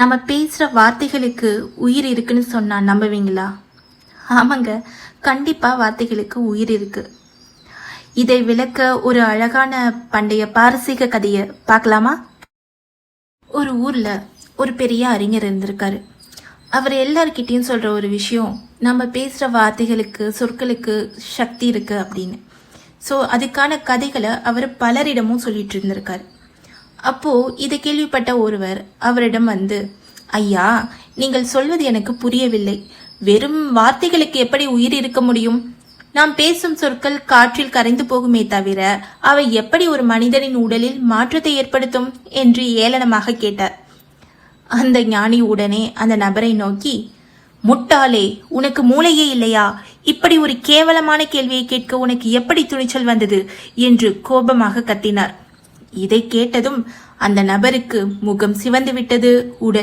நம்ம பேசுற வார்த்தைகளுக்கு உயிர் இருக்குன்னு சொன்னா நம்புவீங்களா? ஆமாங்க, கண்டிப்பா வார்த்தைகளுக்கு உயிர் இருக்கு. இதை விளக்க ஒரு அழகான பண்டைய பாரசீக கதையை பார்க்கலாமா? ஒரு ஊர்ல ஒரு பெரிய அறிஞர் இருந்திருக்காரு. அவர் எல்லார்கிட்டையும் சொல்ற ஒரு விஷயம், நம்ம பேசுற வார்த்தைகளுக்கு சொற்களுக்கு சக்தி இருக்கு அப்படின்னு. ஸோ அதுக்கான கதைகளை அவர் பலரிடமும் சொல்லிட்டு இருந்திருக்காரு. அப்போ இதை கேள்விப்பட்ட ஒருவர் அவரிடம் வந்து, ஐயா, நீங்கள் சொல்வது எனக்கு புரியவில்லை. வெறும் வார்த்தைகளுக்கு எப்படி உயிர் இருக்க முடியும்? நாம் பேசும் சொற்கள் காற்றில் கரைந்து போகுமே தவிர அவை எப்படி ஒரு மனிதனின் உடலில் மாற்றத்தை ஏற்படுத்தும் என்று ஏளனமாக கேட்டார். அந்த ஞானி உடனே அந்த நபரை நோக்கி, முட்டாளே, உனக்கு மூளையே இல்லையா? இப்படி ஒரு கேவலமான கேள்வியை கேட்க உனக்கு எப்படி துணிச்சல் வந்தது என்று கோபமாக கத்தினார். இதை கேட்டதும் அந்த நபருக்கு முகம் சிவந்து விட்டது. உடல்